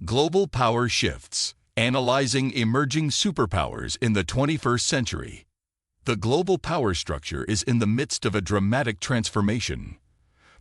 Global Power Shifts: Analyzing Emerging Superpowers in the 21st Century. The global power structure is in the midst of a dramatic transformation.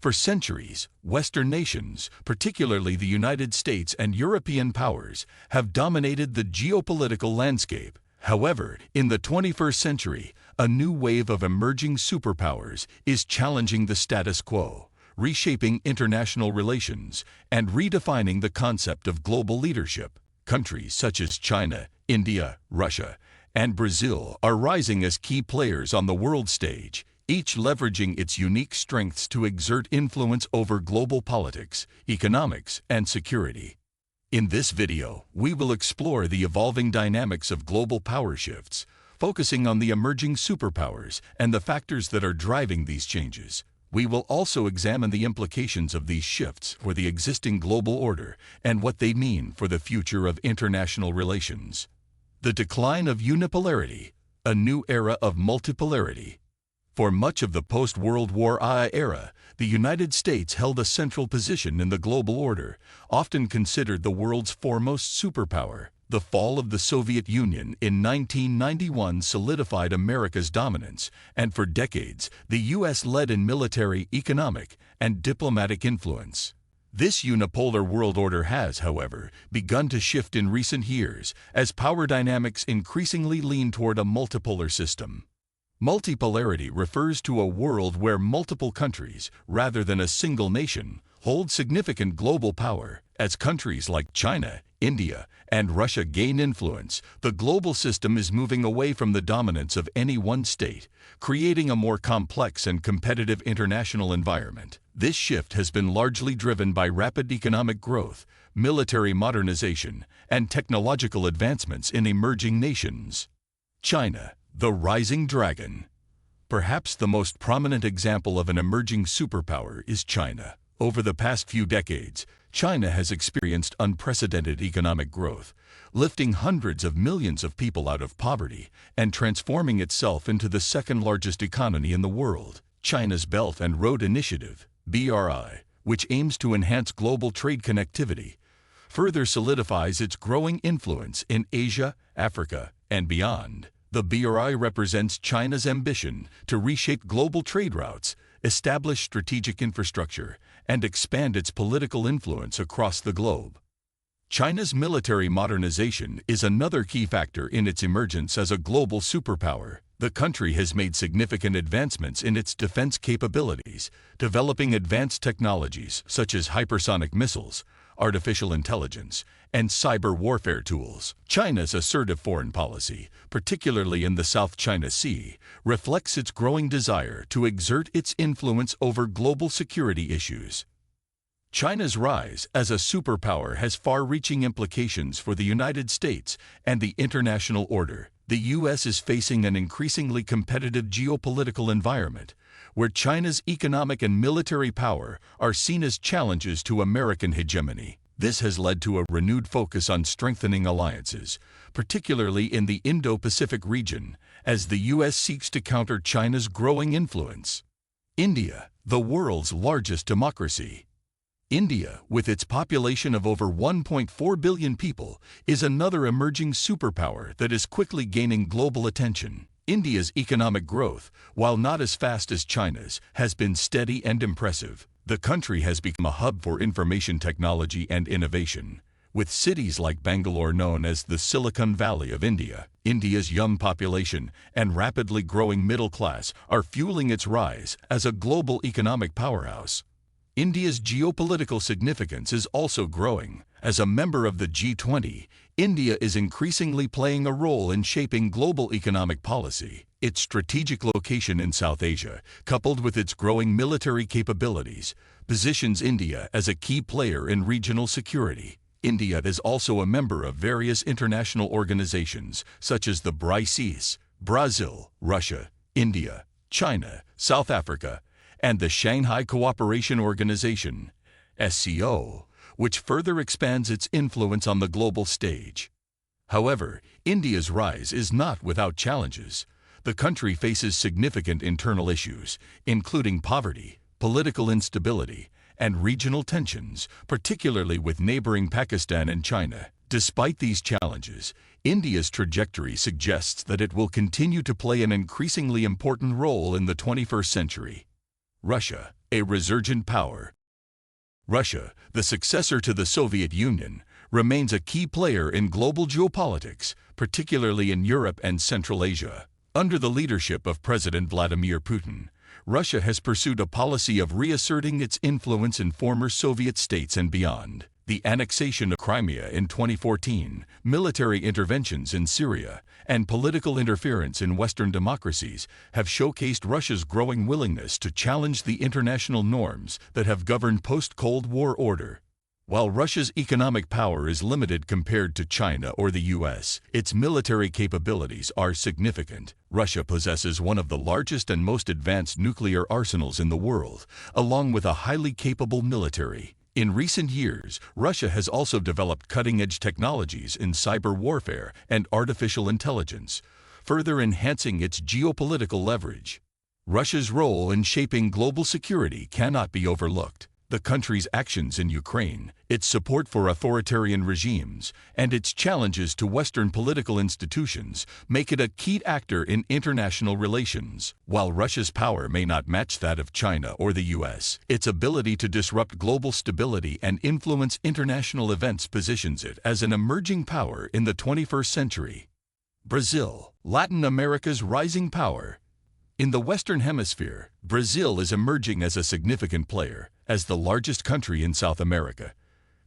For centuries, Western nations, particularly the United States and European powers, have dominated the geopolitical landscape. However, in the 21st century, a new wave of emerging superpowers is challenging the status quo, reshaping international relations, and redefining the concept of global leadership. Countries such as China, India, Russia, and Brazil are rising as key players on the world stage, each leveraging its unique strengths to exert influence over global politics, economics, and security. In this video, we will explore the evolving dynamics of global power shifts, focusing on the emerging superpowers and the factors that are driving these changes. We will also examine the implications of these shifts for the existing global order and what they mean for the future of international relations. The decline of unipolarity, a new era of multipolarity. For much of the post-World War I era, the United States held a central position in the global order, often considered the world's foremost superpower. The fall of the Soviet Union in 1991 solidified America's dominance, and for decades, the U.S. led in military, economic, and diplomatic influence. This unipolar world order has, however, begun to shift in recent years as power dynamics increasingly lean toward a multipolar system. Multipolarity refers to a world where multiple countries, rather than a single nation, hold significant global power. As countries like China, India, and Russia gain influence, the global system is moving away from the dominance of any one state, creating a more complex and competitive international environment. This shift has been largely driven by rapid economic growth, military modernization, and technological advancements in emerging nations. China, the rising dragon. Perhaps the most prominent example of an emerging superpower is China. Over the past few decades, China has experienced unprecedented economic growth, lifting hundreds of millions of people out of poverty and transforming itself into the second-largest economy in the world. China's Belt and Road Initiative, BRI, which aims to enhance global trade connectivity, further solidifies its growing influence in Asia, Africa, and beyond. The BRI represents China's ambition to reshape global trade routes, establish strategic infrastructure, and expand its political influence across the globe. China's military modernization is another key factor in its emergence as a global superpower. The country has made significant advancements in its defense capabilities, developing advanced technologies such as hypersonic missiles, artificial intelligence, and cyber warfare tools. China's assertive foreign policy, particularly in the South China Sea, reflects its growing desire to exert its influence over global security issues. China's rise as a superpower has far-reaching implications for the United States and the international order. The U.S. is facing an increasingly competitive geopolitical environment, where China's economic and military power are seen as challenges to American hegemony. This has led to a renewed focus on strengthening alliances, particularly in the Indo-Pacific region, as the U.S. seeks to counter China's growing influence. India, the world's largest democracy. India, with its population of over 1.4 billion people, is another emerging superpower that is quickly gaining global attention. India's economic growth, while not as fast as China's, has been steady and impressive. The country has become a hub for information technology and innovation, with cities like Bangalore known as the Silicon Valley of India. India's young population and rapidly growing middle class are fueling its rise as a global economic powerhouse. India's geopolitical significance is also growing. As a member of the G20, India is increasingly playing a role in shaping global economic policy. Its strategic location in South Asia, coupled with its growing military capabilities, positions India as a key player in regional security. India is also a member of various international organizations such as the BRICS, Brazil, Russia, India, China, South Africa, and the Shanghai Cooperation Organization, SCO, which further expands its influence on the global stage. However, India's rise is not without challenges. The country faces significant internal issues, including poverty, political instability, and regional tensions, particularly with neighboring Pakistan and China. Despite these challenges, India's trajectory suggests that it will continue to play an increasingly important role in the 21st century. Russia, a resurgent power. Russia, the successor to the Soviet Union, remains a key player in global geopolitics, particularly in Europe and Central Asia. Under the leadership of President Vladimir Putin, Russia has pursued a policy of reasserting its influence in former Soviet states and beyond. The annexation of Crimea in 2014, military interventions in Syria, and political interference in Western democracies have showcased Russia's growing willingness to challenge the international norms that have governed post-Cold War order. While Russia's economic power is limited compared to China or the US, its military capabilities are significant. Russia possesses one of the largest and most advanced nuclear arsenals in the world, along with a highly capable military. In recent years, Russia has also developed cutting-edge technologies in cyber warfare and artificial intelligence, further enhancing its geopolitical leverage. Russia's role in shaping global security cannot be overlooked. The country's actions in Ukraine, its support for authoritarian regimes, and its challenges to Western political institutions make it a key actor in international relations. While Russia's power may not match that of China or the US, its ability to disrupt global stability and influence international events positions it as an emerging power in the 21st century. Brazil, Latin America's rising power. In the Western Hemisphere, Brazil is emerging as a significant player. As the largest country in South America,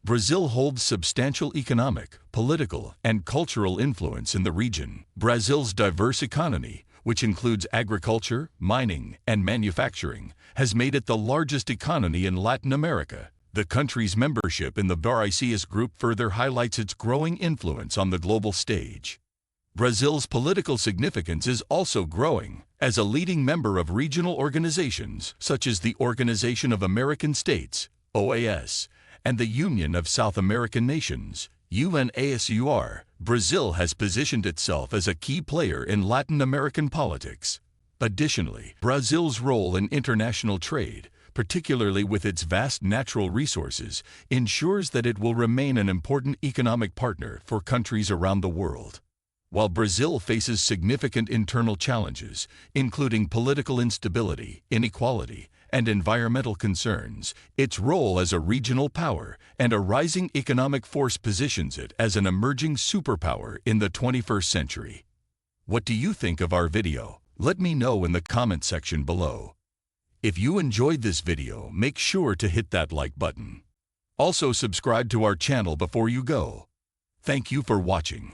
Brazil holds substantial economic, political, and cultural influence in the region. Brazil's diverse economy, which includes agriculture, mining, and manufacturing, has made it the largest economy in Latin America. The country's membership in the BRICS group further highlights its growing influence on the global stage. Brazil's political significance is also growing. As a leading member of regional organizations such as the Organization of American States, OAS, and the Union of South American Nations, UNASUR, Brazil has positioned itself as a key player in Latin American politics. Additionally, Brazil's role in international trade, particularly with its vast natural resources, ensures that it will remain an important economic partner for countries around the world. While Brazil faces significant internal challenges, including political instability, inequality, and environmental concerns, its role as a regional power and a rising economic force positions it as an emerging superpower in the 21st century. What do you think of our video? Let me know in the comment section below. If you enjoyed this video, make sure to hit that like button. Also subscribe to our channel before you go. Thank you for watching.